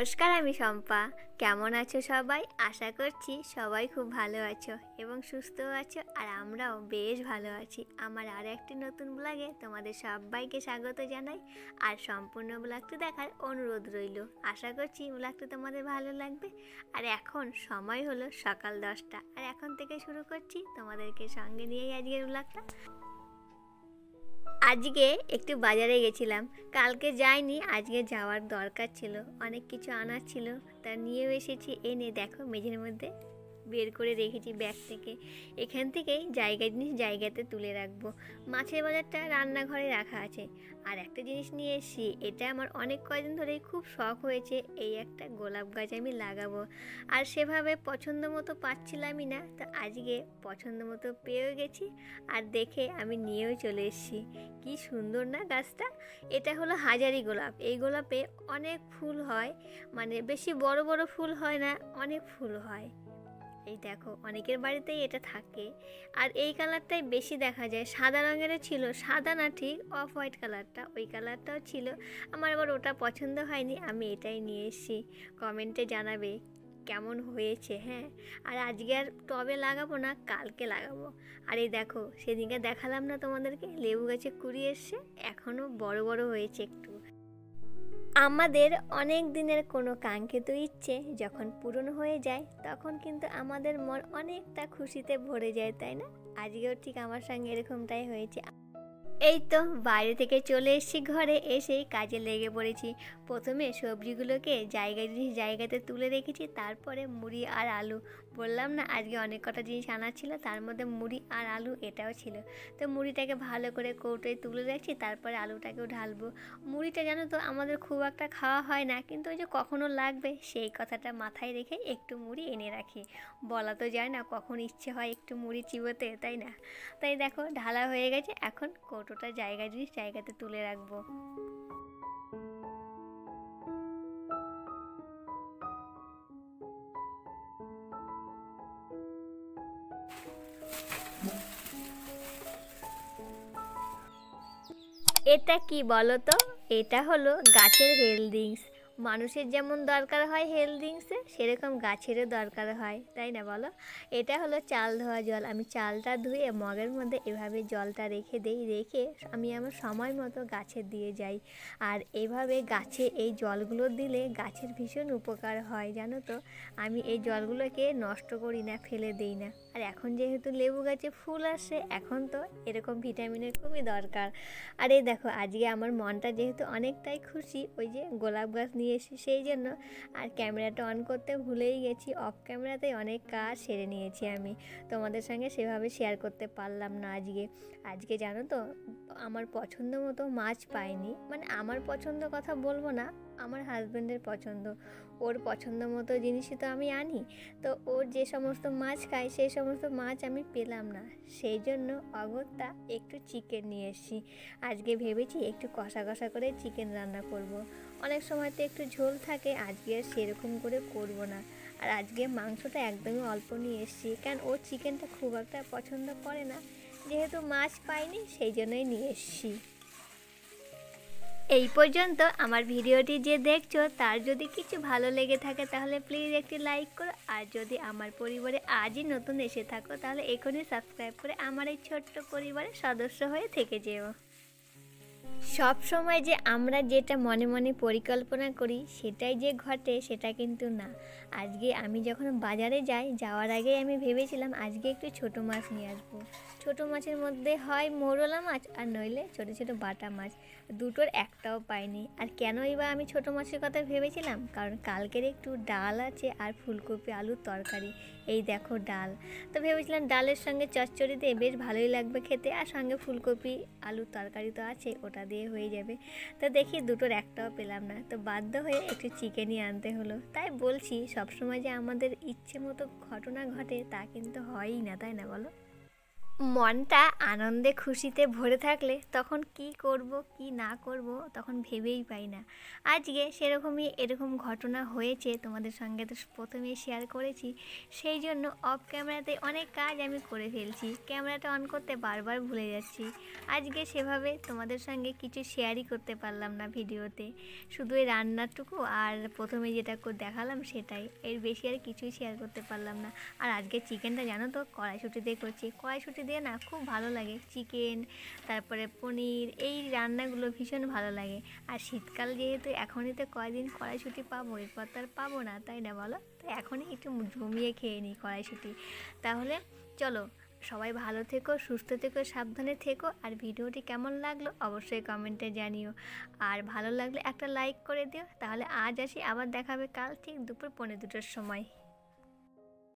নমস্কার, আমি শম্পা। কেমন আছো সবাই? আশা করছি সবাই খুব ভালো আছো এবং সুস্থও আছো, আর আমরাও বেশ ভালো আছি। আমার আর একটি নতুন ব্লগে তোমাদের সবাইকে স্বাগত জানাই, আর সম্পূর্ণ ব্লগটি দেখার অনুরোধ রইল। আশা করছি ব্লগটি তোমাদের ভালো লাগবে। আর এখন সময় হলো সকাল 10টা, আর এখন থেকে শুরু করছি তোমাদেরকে সঙ্গে নিয়েই আজকের ব্লগটা। আজকে একটু বাজারে গেছিলাম, কালকে যাইনি, আজকে যাওয়ার দরকার ছিল, অনেক কিছু আনার ছিল, তা নিয়েও এসেছি। এনে দেখো মেঝের মধ্যে বের করে রেখেছি ব্যাগ থেকে। এখান থেকেই জিনিস জায়গাতে তুলে রাখবো। মাছের বাজারটা রান্নাঘরে রাখা আছে। আর একটা জিনিস নিয়ে এসেছি, এটা আমার অনেক কয়দিন ধরেই খুব শখ হয়েছে, এই একটা গোলাপ গাছ আমি লাগাবো। আর সেভাবে পছন্দ মতো পাচ্ছিলামই না, তো আজকে পছন্দ মতো পেয়েও গেছি, আর দেখে আমি নিয়েও চলে এসেছি। কি সুন্দর না গাছটা! এটা হলো হাজারি গোলাপ। এই গোলাপে অনেক ফুল হয়, মানে বেশি বড় বড় ফুল হয় না, অনেক ফুল হয়। এই দেখো অনেকের বাড়িতেই এটা থাকে, আর এই কালারটাই বেশি দেখা যায়। সাদা রঙেরও ছিল, সাদা না ঠিক অফ হোয়াইট কালারটা, ওই কালারটাও ছিল। আমার আবার ওটা পছন্দ হয়নি, আমি এটাই নিয়ে এসেছি। কমেন্টে জানাবে কেমন হয়েছে। হ্যাঁ, আর আজকে আর টবে লাগাবো না, কালকে লাগাবো। আর এই দেখো সেদিনকে দেখালাম না তোমাদেরকে, লেবু গাছে কুড়ি এসছে, এখনও বড় বড় হয়েছে একটু। আমাদের অনেক দিনের কোনো কাঙ্ক্ষিত ইচ্ছে যখন পূরণ হয়ে যায়, তখন কিন্তু আমাদের মন অনেকটা খুশিতে ভরে যায়, তাই না? আজকেও ঠিক আমার সঙ্গে এরকমটাই হয়েছে। এই তো বাইরে থেকে চলে এসেছি, ঘরে এসেই কাজে লেগে পড়েছি। প্রথমে সবজিগুলোকে জায়গাতে তুলে রেখেছি, তারপরে মুড়ি আর আলু। বললাম না আজকে অনেক কটা জিনিস আনা ছিল, তার মধ্যে মুড়ি আর আলু এটাও ছিল। তো মুড়িটাকে ভালো করে কৌটোয় তুলে রাখছি, তারপরে আলুটাকেও ঢালবো। মুড়িটা জানো তো আমাদের খুব একটা খাওয়া হয় না, কিন্তু ওই যে কখনো লাগবে সেই কথাটা মাথায় রেখে একটু মুড়ি এনে রাখি। বলা তো যায় না কখন ইচ্ছে হয় একটু মুড়ি চিবোতে, তাই না? তাই দেখো ঢালা হয়ে গেছে, এখন কৌটোটা জায়গাতে তুলে রাখবো। এটা কি বলো তো? এটা হলো গাছের হেলথ। মানুষের যেমন দরকার হয় হেলথ, সেরকম গাছেরও দরকার হয়, তাই না বলো? এটা হলো চাল ধোয়া জল। আমি চালটা ধুয়ে মগের মধ্যে এভাবে জলটা রেখে দেই, রেখে আমি আমার সময় মতো গাছে দিয়ে যাই। আর এইভাবে গাছে এই জলগুলো দিলে গাছের ভীষণ উপকার হয়, জানো তো? আমি এই জলগুলোকে নষ্ট করি না, ফেলে দিই না। আর এখন যেহেতু লেবু গাছে ফুল আসে, এখন তো এরকম ভিটামিনের খুবই দরকার। আর এই দেখো আজকে আমার মনটা যেহেতু অনেকটাই খুশি, ওই যে গোলাপ গাছ নিয়ে এসেছি সেই জন্য। আর ক্যামেরাটা অন করতে ভুলেই গেছি, অফ ক্যামেরাতেই অনেক কাজ সেরে নিয়েছি আমি। তোমাদের সঙ্গে সেভাবে শেয়ার করতে পারলাম না আজকে জানো তো আমার পছন্দ মতো মাছ পাইনি। মানে আমার পছন্দ কথা বলবো না, আমার হাজব্যান্ডের পছন্দ, ওর পছন্দ মতো জিনিসই তো আমি আনি। তো ওর যে সমস্ত মাছ খায় সেই সমস্ত মাছ আমি পেলাম না, সেই জন্য অগত্যা একটু চিকেন নিয়ে এসেছি। আজকে ভেবেছি একটু কষা কষা করে চিকেন রান্না করব। অনেক সময় তো একটু ঝোল থাকে, আজকে আর সেরকম করে করব না। আর আজকে মাংসটা একদমই অল্প নিয়ে এসেছি, কারণ ও চিকেনটা খুব একটা পছন্দ করে না। যেহেতু মাছ পাইনি সেই জন্যই নিয়ে এসেছি। এই পর্যন্ত আমার ভিডিওটি যে দেখছো, তার যদি কিছু ভালো লেগে থাকে তাহলে প্লিজ একটি লাইক করো। আর যদি আমার পরিবারে আজই নতুন এসে থাকো, তাহলে এখনই সাবস্ক্রাইব করে আমার এই ছোট্ট পরিবারের সদস্য হয়ে থেকে যেও। সব সময় যে আমরা যেটা মনে মনে পরিকল্পনা করি সেটাই যে ঘটে, সেটা কিন্তু না। আজকে আমি যখন বাজারে যাওয়ার আগেই আমি ভেবেছিলাম আজকে একটু ছোট মাছ নিয়ে আসবো। ছোট মাছের মধ্যে হয় মৌরলা মাছ, আর নইলে ছোট ছোট বাটা মাছ। দুটোর একটাও পাইনি। আর কেনই বা আমি ছোট মাছের কথা ভেবেছিলাম, কারণ কালকের একটু ডাল আছে আর ফুলকপি আলুর তরকারি। এই দেখো ডাল, তো ভেবেছিলাম ডালের সঙ্গে চচ্চড়ি দিয়ে বেশ ভালোই লাগবে খেতে, আর সঙ্গে ফুলকপি আলুর তরকারি তো আছে, ওটা দিয়ে হয়ে যাবে। তো দেখি দুটোর একটাও পেলাম না, তো বাধ্য হয়ে একটু চিকেনই আনতে হলো। তাই বলছি সবসময় যে আমাদের ইচ্ছে মতো ঘটনা ঘটে তা কিন্তু হয়ই না, তাই না বলো? মনটা আনন্দে খুশিতে ভরে থাকলে তখন কি করব কি না করব তখন ভেবেই পাই না। আজকে সেরকমই এরকম ঘটনা হয়েছে, তোমাদের সঙ্গে তো প্রথমেই শেয়ার করেছি। সেই জন্য অফ ক্যামেরাতে অনেক কাজ আমি করে ফেলছি, ক্যামেরাটা অন করতে বারবার ভুলে যাচ্ছি। আজকে সেভাবে তোমাদের সঙ্গে কিছু শেয়ারই করতে পারলাম না ভিডিওতে, শুধু এই রান্নাটুকু আর প্রথমে যেটা দেখালাম সেটাই, এর বেশি আর কিছুই শেয়ার করতে পারলাম না। আর আজকে চিকেনটা জানো তো কড়াইশুঁটি দিয়ে করছি, কড়াইশুঁটি দিয়ে না খুব ভালো লাগে চিকেন, তারপরে পনির, এই রান্নাগুলো ভীষণ ভালো লাগে। আর শীতকাল যেহেতু এখনই তো কয়দিন কড়াইশুঁটি পাবো, এরপর তো আর পাবো না, তাই না বলো? তো এখনই একটু জমিয়ে খেয়ে নিই কড়াইশুঁটি। তাহলে চলো, সবাই ভালো থেকো, সুস্থ থেকো, সাবধানে থেকো। আর ভিডিওটি কেমন লাগলো অবশ্যই কমেন্টে জানিও, আর ভালো লাগলে একটা লাইক করে দিও। তাহলে আজ আসি, আবার দেখাবে কাল ঠিক দুপুর 1:45-র সময়।